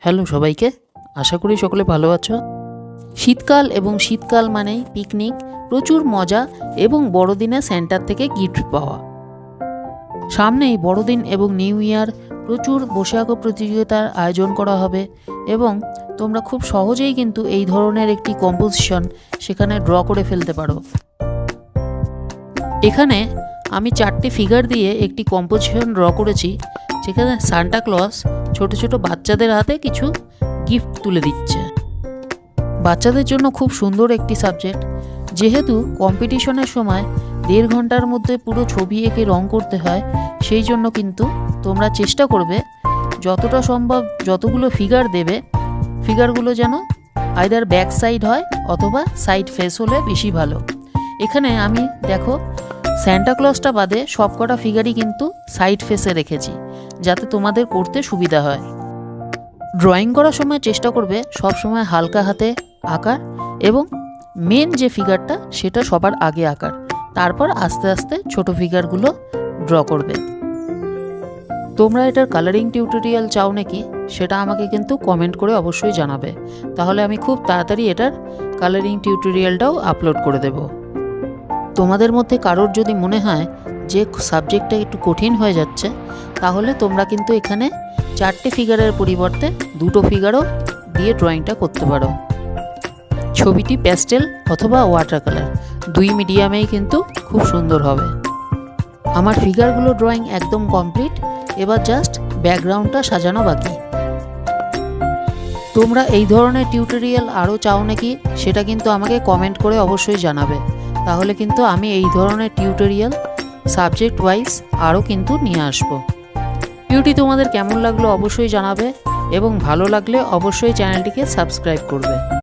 Hello সবাইকে, আশা করি সকলে ভালো আছো। শীতকাল এবং শীতকাল মানেই পিকনিক, প্রচুর মজা এবং বড়দিনে সেন্টার থেকে গিফট পাওয়া। সামনেই বড়দিন এবং নিউ ইয়ার, প্রচুর বসে আঁকো প্রতিযোগিতার আয়োজন করা হবে এবং তোমরা খুব সহজেই কিন্তু এই ধরনের একটি কম্পোজিশন সেখানে ড্র করে ফেলতে পারো। এখানে আমি 4টি ফিগার দিয়ে একটি কম্পোজিশন ড্র করেছি, যেখানে সান্টা ক্লজ ছোট ছোট বাচ্চাদের হাতে কিছু গিফট তুলে দিচ্ছে। বাচ্চাদের জন্য খুব সুন্দর একটি সাবজেক্ট, যেহেতু কম্পিটিশনের সময় 1.5 ঘন্টার মধ্যে পুরো ছবি এঁকে রং করতে হয়, সেই জন্য কিন্তু তোমরা চেষ্টা করবে যতটা সম্ভব যতগুলো ফিগার দেবে, ফিগারগুলো যেন আইদার ব্যাক সাইড হয় অথবা সাইড ফেস হলে বেশি ভালো। এখানে আমি দেখো সান্টা ক্লজটা বাদে সবকটা ফিগারই কিন্তু সাইড ফেসে রেখেছি, যাতে তোমাদের করতে সুবিধা হয়। ড্রয়িং করার সময় চেষ্টা করবে সবসময় হালকা হাতে আঁকার এবং মেন যে ফিগারটা সেটা সবার আগে আঁকার, তারপর আস্তে আস্তে ছোট ফিগারগুলো ড্র করবে। তোমরা এটার কালারিং টিউটোরিয়াল চাও নাকি সেটা আমাকে কিন্তু কমেন্ট করে অবশ্যই জানাবে, তাহলে আমি খুব তাড়াতাড়ি এটার কালারিং টিউটোরিয়ালটাও আপলোড করে দেব। তোমাদের মধ্যে কারোর যদি মনে হয় যে সাবজেক্টটা একটু কঠিন হয়ে যাচ্ছে, তাহলে তোমরা কিন্তু এখানে 4টে ফিগারের পরিবর্তে 2টো ফিগারও দিয়ে ড্রয়িংটা করতে পারো। ছবিটি প্যাস্টেল অথবা ওয়াটার কালার 2 মিডিয়ামেই কিন্তু খুব সুন্দর হবে। আমার ফিগারগুলো ড্রয়িং একদম কমপ্লিট, এবার জাস্ট ব্যাকগ্রাউন্ডটা সাজানো বাকি। তোমরা এই ধরনের টিউটোরিয়াল আরও চাও নাকি সেটা কিন্তু আমাকে কমেন্ট করে অবশ্যই জানাবে, তাহলে কিন্তু আমি এই ধরনের টিউটোরিয়াল সাবজেক্ট ওয়াইজ আরও কিন্তু নিয়ে আসবো। ভিডিওটি তোমাদের কেমন লাগলো অবশ্যই জানাবে এবং ভালো লাগলে অবশ্যই চ্যানেলটিকে সাবস্ক্রাইব করবে।